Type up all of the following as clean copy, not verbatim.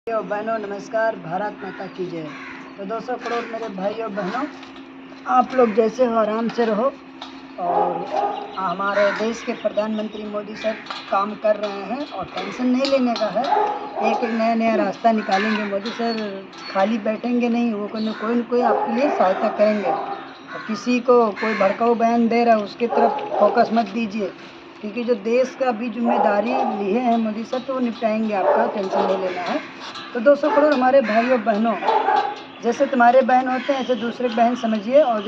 भाइयों बहनों नमस्कार, भारत माता की जय। तो 200 करोड़ मेरे भाइयों बहनों, आप लोग जैसे हो आराम से रहो। और हमारे देश के प्रधानमंत्री मोदी सर काम कर रहे हैं और टेंशन नहीं लेने का है। एक एक नया नया रास्ता निकालेंगे मोदी सर, खाली बैठेंगे नहीं। वो कोई न कोई आपके लिए सहायता करेंगे। और किसी को कोई भड़काऊ बयान दे रहा है उसकी तरफ फोकस मत दीजिए, क्योंकि जो देश का भी जिम्मेदारी लिए हैं मोदी सर तो वो निपटाएंगे, आपका टेंशन नहीं लेना है। तो 200 करोड़ हमारे भाइयों बहनों, जैसे तुम्हारे बहन होते हैं ऐसे दूसरे बहन समझिए, और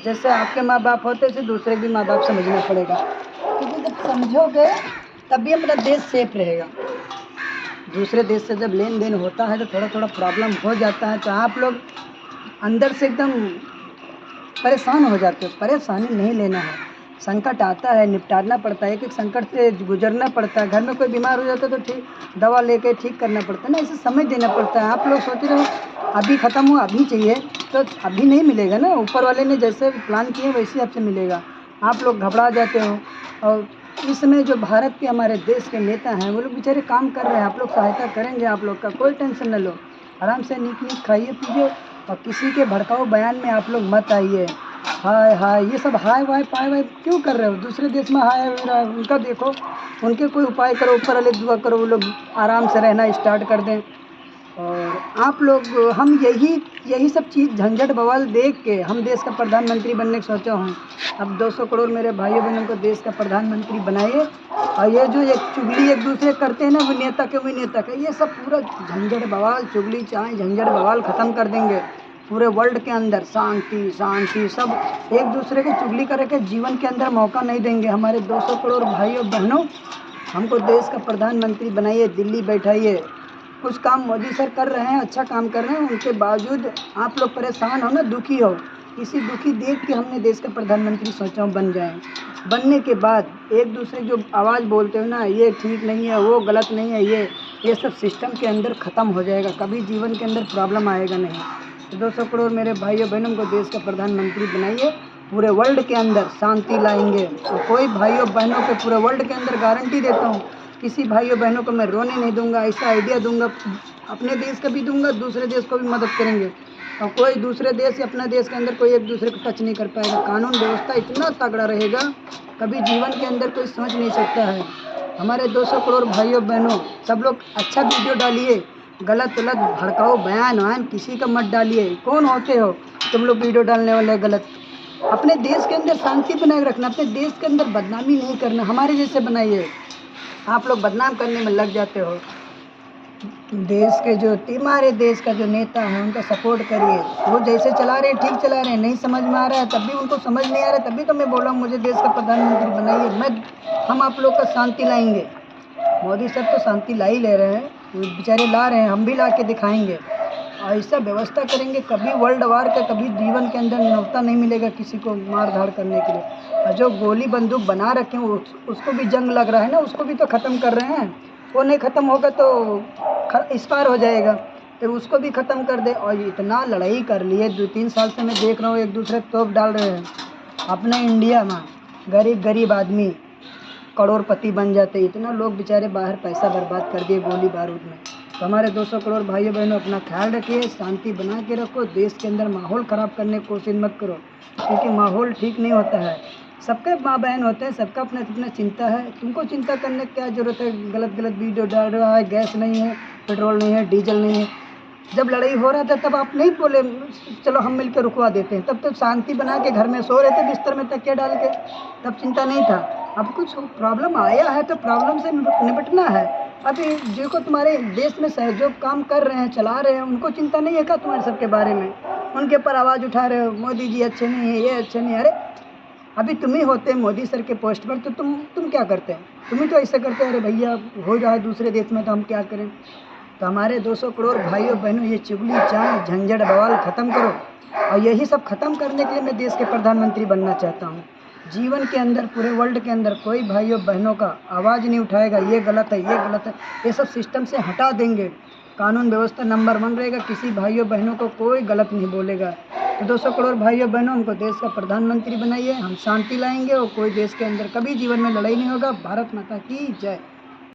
जैसे आपके माँ बाप होते हैं ऐसे दूसरे भी माँ बाप समझना पड़ेगा, क्योंकि जब समझोगे तभी हमारा देश सेफ रहेगा। दूसरे देश से जब लेन देन होता है तो थोड़ा थोड़ा प्रॉब्लम हो जाता है, तो आप लोग अंदर से एकदम परेशान हो जाते हो। परेशानी नहीं लेना है, संकट आता है निपटाना पड़ता है, एक एक संकट से गुजरना पड़ता है। घर में कोई बीमार हो जाता है तो ठीक दवा लेके ठीक करना पड़ता है ना, इसे समय देना पड़ता है। आप लोग सोच रहे हो अभी ख़त्म हो अभी चाहिए, तो अभी नहीं मिलेगा ना। ऊपर वाले ने जैसे प्लान किए वैसे आपसे मिलेगा। आप लोग घबरा जाते हो। और इस समय जो भारत के हमारे देश के नेता हैं वो लोग बेचारे काम कर रहे हैं, आप लोग सहायता करेंगे। आप लोग का कोई टेंशन न लो, आराम से नीक नीक खाइए पीजिए, और किसी के भड़काऊ बयान में आप लोग मत आइए। हाय हाय ये सब हाय वाय पाय वाय क्यों कर रहे हो? दूसरे देश में हाय हाय उनका देखो, उनके कोई उपाय करो, ऊपर वाले दुआ करो, वो लोग आराम से रहना स्टार्ट कर दें। और आप लोग हम यही सब चीज़ झंझट बवाल देख के हम देश का प्रधानमंत्री बनने का सोचा हूँ। अब 200 करोड़ मेरे भाइयों बहनों को देश का प्रधानमंत्री बनाइए। और ये जो एक चुगली एक दूसरे करते हैं ना, वो नेता के ये सब पूरा झंझट बवाल चुगली चाहे झंझट बवाल ख़त्म कर देंगे। पूरे वर्ल्ड के अंदर शांति शांति, सब एक दूसरे की चुगली करके जीवन के अंदर मौका नहीं देंगे। हमारे 200 करोड़ भाइयों बहनों, हमको देश का प्रधानमंत्री बनाइए, दिल्ली बैठाइए। कुछ काम मोदी सर कर रहे हैं, अच्छा काम कर रहे हैं, उनके बावजूद आप लोग परेशान हो ना, दुखी हो। इसी दुखी देख के हमने देश का प्रधानमंत्री सोचा हूँ बन जाए। बनने के बाद एक दूसरे जो आवाज़ बोलते हो ना, ये ठीक नहीं है वो गलत नहीं है, ये सब सिस्टम के अंदर ख़त्म हो जाएगा। कभी जीवन के अंदर प्रॉब्लम आएगा नहीं। तो 200 करोड़ मेरे भाइयों बहनों को देश का प्रधानमंत्री बनाइए, पूरे वर्ल्ड के अंदर शांति लाएंगे। और कोई भाइयों बहनों के पूरे वर्ल्ड के अंदर गारंटी देता हूँ, किसी भाइयों बहनों को मैं रोने नहीं दूंगा। ऐसा आइडिया दूंगा, अपने देश का भी दूंगा, दूसरे देश को भी मदद करेंगे। और कोई दूसरे देश या अपना देश के अंदर कोई एक दूसरे को टच नहीं कर पाएगा। कानून व्यवस्था इतना तगड़ा रहेगा, कभी जीवन के अंदर कोई समझ नहीं सकता है। हमारे 200 करोड़ भाइयों बहनों, सब लोग अच्छा वीडियो डालिए, गलत गलत भड़काओ बयान वयान किसी का मत डालिए। कौन होते हो तुम लोग वीडियो डालने वाले गलत? अपने देश के अंदर शांति बनाए रखना, अपने देश के अंदर बदनामी नहीं करना। हमारे जैसे बनाइए, आप लोग बदनाम करने में लग जाते हो। देश के जो हमारे देश का जो नेता है उनका सपोर्ट करिए, वो जैसे चला रहे हैं ठीक चला रहे हैं। नहीं समझ में आ रहा है तब भी उनको समझ नहीं आ रहा है, तभी तो मैं बोल रहा हूँ मुझे देश का प्रधानमंत्री बनाइए। हम आप लोग का शांति लाएंगे। मोदी सर तो शांति ला ही ले रहे हैं, बेचारे ला रहे हैं, हम भी ला के दिखाएंगे। ऐसा व्यवस्था करेंगे कभी वर्ल्ड वार का कभी जीवन के अंदर न्योता नहीं मिलेगा किसी को मार धाड़ करने के लिए। और जो गोली बंदूक बना रखे हैं उसको भी जंग लग रहा है ना, उसको भी तो ख़त्म कर रहे हैं। वो नहीं ख़त्म होगा तो एक्सपायर हो जाएगा, फिर उसको भी ख़त्म कर दे। और इतना लड़ाई कर लिए 2-3 साल से मैं देख रहा हूँ, एक दूसरे तोप डाल रहे हैं। अपने इंडिया में गरीब आदमी करोड़पति बन जाते, इतना लोग बेचारे बाहर पैसा बर्बाद कर दिए गोली बारूद में। तो हमारे 200 करोड़ भाइयों बहनों, अपना ख्याल रखिए, शांति बना के रखो। देश के अंदर माहौल ख़राब करने की कोशिश मत करो, क्योंकि माहौल ठीक नहीं होता है। सबके माँ बहन होते हैं, सबका अपना अपना चिंता है। तुमको चिंता करने की क्या ज़रूरत है? गलत गलत वीडियो डाल रहा है, गैस नहीं है, पेट्रोल नहीं है, डीजल नहीं है। जब लड़ाई हो रहा था तब आप नहीं बोले चलो हम मिलकर रुकवा देते हैं, तब तो शांति बना के घर में सो रहे थे बिस्तर में तकिया डाल के, तब चिंता नहीं था। अब कुछ प्रॉब्लम आया है तो प्रॉब्लम से निपटना है। अभी जो को तुम्हारे देश में सहयोग काम कर रहे हैं, चला रहे हैं, उनको चिंता नहीं है क्या तुम्हारे सबके बारे में? उनके ऊपर आवाज़ उठा रहे हो, मोदी जी अच्छे नहीं है, ये अच्छे नहीं है। अरे अभी तुम ही होते मोदी सर के पोस्ट पर तो तुम क्या करते हैं? तुम ही तो ऐसे करते हैं, अरे भैया हो रहा है दूसरे देश में तो हम क्या करें? तो हमारे 200 करोड़ भाइयों बहनों, ये चुगली चाहे झंझट बवाल ख़त्म करो। और यही सब ख़त्म करने के लिए मैं देश के प्रधानमंत्री बनना चाहता हूँ। जीवन के अंदर पूरे वर्ल्ड के अंदर कोई भाइयों बहनों का आवाज़ नहीं उठाएगा, ये गलत है ये गलत है, ये सब सिस्टम से हटा देंगे। कानून व्यवस्था नंबर 1 रहेगा, किसी भाइयों बहनों को कोई गलत नहीं बोलेगा। तो 200 करोड़ भाइयों बहनों, हमको देश का प्रधानमंत्री बनाइए, हम शांति लाएंगे और कोई देश के अंदर कभी जीवन में लड़ाई नहीं होगा। भारत माता की जय।